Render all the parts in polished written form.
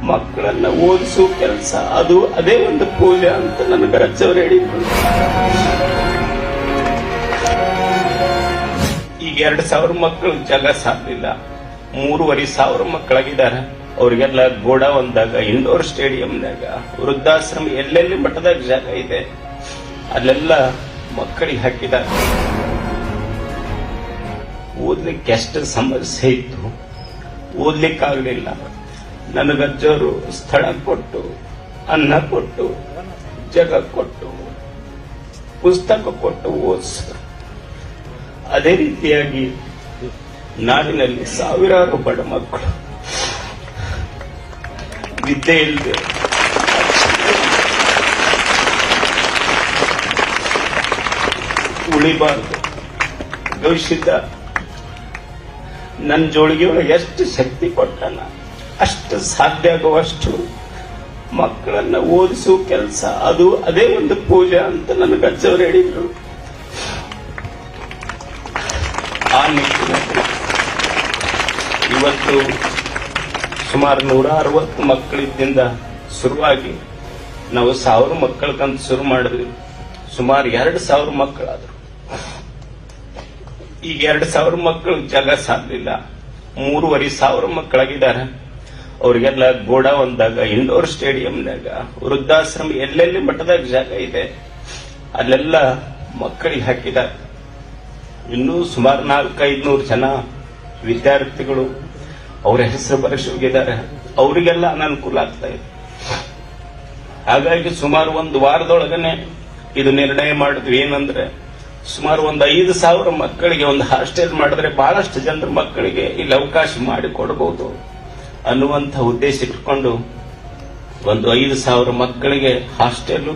ಮಕ್ಕಳನ್ನ ಓದಿಸೋ ಕೆಲಸ ಅದೇ ಒಂದು ಪೂಜೆ ಅಂತ ನನಗೆ ಅಜ್ಜವ್ರು ಹೇಳಿದ್ರು. ಈಗ 2,000 ಮಕ್ಕಳು ಜಾಗ ಸಾಲಿಲ್ಲ, 3,500 ಮಕ್ಕಳಾಗಿದ್ದಾರೆ. ಅವ್ರಿಗೆಲ್ಲ ಗೋಡಾವನ್ದಾಗ, ಇಂಡೋರ್ ಸ್ಟೇಡಿಯಂನಾಗ, ವೃದ್ಧಾಶ್ರಮ ಎಲ್ಲೆಲ್ಲಿ ಮಟ್ಟದಾಗ ಜಾಗ ಇದೆ ಅಲ್ಲೆಲ್ಲ ಮಕ್ಕಳಿಗೆ ಹಾಕಿದ್ದಾರೆ. ಓದ್ಲಿಕ್ಕೆ ಎಷ್ಟು ಸಮಸ್ಯೆ ಇತ್ತು, ಓದ್ಲಿಕ್ಕಾಗಲಿಲ್ಲ. ನನಗಜ್ಜವರು ಸ್ಥಳ ಕೊಟ್ಟು, ಅನ್ನ ಕೊಟ್ಟು, ಜಾಗ ಕೊಟ್ಟು, ಪುಸ್ತಕ ಕೊಟ್ಟು ಓದಿಸಿದ್ರು. ಅದೇ ರೀತಿಯಾಗಿ ನಾಡಿನಲ್ಲಿ ಸಾವಿರಾರು ಬಡ ಮಕ್ಕಳು ವಿದ್ಯೆ ಇಲ್ಲದೆ ಉಳಿಬಾರದು. ಗವಿಸಿದ್ದ ನನ್ನ ಜೋಳಿಗೆ ಒಳಗೆ ಎಷ್ಟು ಶಕ್ತಿ ಕೊಟ್ಟಾನ, ಅಷ್ಟು ಸಾಧ್ಯ ಆಗುವಷ್ಟು ಮಕ್ಕಳನ್ನ ಓದಿಸೋ ಕೆಲಸ ಅದೇ ಒಂದು ಪೂಜೆ ಅಂತ ನನಗೆ ಅಜ್ಜವ್ರು ಹೇಳಿದ್ರು. ಆ ನಿಟ್ಟಿನಲ್ಲಿ ಇವತ್ತು ಸುಮಾರು 160 ಮಕ್ಕಳಿದ್ದಿಂದ ಶುರುವಾಗಿ ನಾವು 1000 ಮಕ್ಕಳಕ್ಕಂತ ಶುರು ಮಾಡಿದ್ವಿ. ಸುಮಾರು 2,000 ಮಕ್ಕಳಾದ್ರು. ಈಗ 2,000 ಮಕ್ಕಳು ಜಾಗ ಸಾಲಿಲ್ಲ, 3,500 ಮಕ್ಕಳಾಗಿದ್ದಾರೆ. ಅವ್ರಿಗೆಲ್ಲ ಗೋಡಾವನ್ದಾಗ, ಇಂಡೋರ್ ಸ್ಟೇಡಿಯಂನಾಗ, ವೃದ್ಧಾಶ್ರಮ ಎಲ್ಲೆಲ್ಲಿ ಮಟ್ಟದಾಗ ಜಾಗ ಇದೆ ಅಲ್ಲೆಲ್ಲ ಮಕ್ಕಳಿಗೆ ಹಾಕಿದ್ದಾರೆ. ಇನ್ನೂ ಸುಮಾರು 400-500 ಜನ ವಿದ್ಯಾರ್ಥಿಗಳು ಅವರ ಹೆಸರು ಬರೆಸಿ ಹೋಗಿದ್ದಾರೆ. ಅವರಿಗೆಲ್ಲ ಅನಾನುಕೂಲ ಆಗ್ತಾ ಇದೆ. ಹಾಗಾಗಿ ಸುಮಾರು 1 ವಾರದೊಳಗನೆ ಇದು ನಿರ್ಣಯ ಮಾಡಿದ್ವಿ. ಏನಂದ್ರೆ ಸುಮಾರು 5,000 ಮಕ್ಕಳಿಗೆ ಒಂದು ಹಾಸ್ಟೆಲ್ ಮಾಡಿದ್ರೆ ಬಹಳಷ್ಟು ಜನರ ಮಕ್ಕಳಿಗೆ ಇಲ್ಲಿ ಅವಕಾಶ ಮಾಡಿಕೊಡಬಹುದು ಅನ್ನುವಂಥ ಉದ್ದೇಶ ಇಟ್ಕೊಂಡು 5,000 ಮಕ್ಕಳಿಗೆ ಹಾಸ್ಟೆಲ್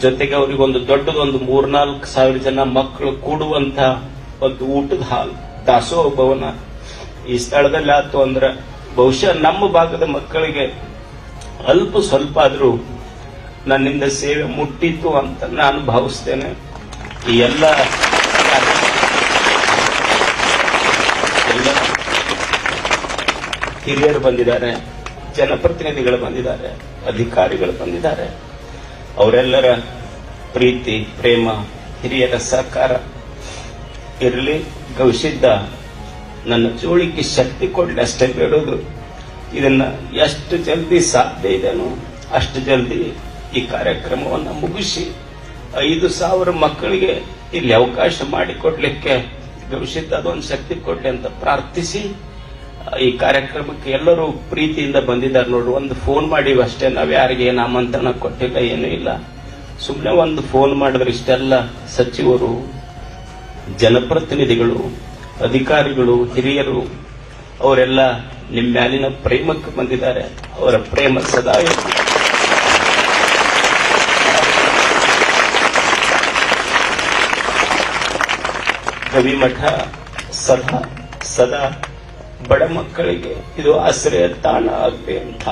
ಜೊತೆಗೆ ಅವರಿಗೆ ಒಂದು ದೊಡ್ಡದೊಂದು 3-4 ಸಾವಿರ ಜನ ಮಕ್ಕಳು ಕೂಡುವಂತ ಒಂದು ಊಟದ ಹಾಲ್, ದಾಸೋಹ ಭವನ ಈ ಸ್ಥಳದಲ್ಲಿ ಆಯ್ತು ಅಂದ್ರೆ ಬಹುಶಃ ನಮ್ಮ ಭಾಗದ ಮಕ್ಕಳಿಗೆ ಅಲ್ಪ ಸ್ವಲ್ಪ ಆದ್ರೂ ನನ್ನಿಂದ ಸೇವೆ ಮುಟ್ಟಿತ್ತು ಅಂತ ನಾನು ಭಾವಿಸ್ತೇನೆ. ಈ ಎಲ್ಲ ಹಿರಿಯರು ಬಂದಿದ್ದಾರೆ, ಜನಪ್ರತಿನಿಧಿಗಳು ಬಂದಿದ್ದಾರೆ, ಅಧಿಕಾರಿಗಳು ಬಂದಿದ್ದಾರೆ. ಅವರೆಲ್ಲರ ಪ್ರೀತಿ, ಪ್ರೇಮ, ಹಿರಿಯರ ಸಹಕಾರ ಇರಲಿ. ಗವಿಸಿದ್ದ ನನ್ನ ಜೋಳಿಗೆ ಶಕ್ತಿ ಕೊಡ್ಲಿ ಅಷ್ಟೇ ಬೇಡೋದು. ಇದನ್ನ ಎಷ್ಟು ಜಲ್ದಿ ಸಾಧ್ಯ ಇದೆನೋ ಅಷ್ಟು ಜಲ್ದಿ ಈ ಕಾರ್ಯಕ್ರಮವನ್ನು ಮುಗಿಸಿ 5,000 ಮಕ್ಕಳಿಗೆ ಇಲ್ಲಿ ಅವಕಾಶ ಮಾಡಿಕೊಡ್ಲಿಕ್ಕೆ ಗವಿಸಿದ್ದ ಅದೊಂದು ಶಕ್ತಿ ಕೊಡ್ಲಿ ಅಂತ ಪ್ರಾರ್ಥಿಸಿ ಈ ಕಾರ್ಯಕ್ರಮಕ್ಕೆ ಎಲ್ಲರೂ ಪ್ರೀತಿಯಿಂದ ಬಂದಿದ್ದಾರೆ. ನೋಡ್ರಿ, ಒಂದು ಫೋನ್ ಮಾಡಿವಿ ಅಷ್ಟೇ, ನಾವ್ ಯಾರಿಗೆ ಏನು ಆಮಂತ್ರಣ ಕೊಟ್ಟಿಲ್ಲ, ಏನೂ ಇಲ್ಲ. ಸುಮ್ಮನೆ ಒಂದು ಫೋನ್ ಮಾಡಿದ್ರೆ ಇಷ್ಟೆಲ್ಲ ಸಚಿವರು, ಜನಪ್ರತಿನಿಧಿಗಳು, ಅಧಿಕಾರಿಗಳು, ಹಿರಿಯರು ಅವರೆಲ್ಲ ನಿಮ್ಮ ಮ್ಯಾಲಿನ ಪ್ರೇಮಕ್ಕೆ ಬಂದಿದ್ದಾರೆ. ಅವರ ಪ್ರೇಮ ಸದಾ ಇರಲಿ. ಗವಿಮಠ ಸದಾ ಬಡ ಮಕ್ಕಳಿಗೆ ಇದು ಆಶ್ರಯ ತಾಣ ಆಗಲಿ ಅಂತ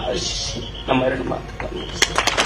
ನಮ್ಮ 2 ಮಾತುಗಳನ್ನು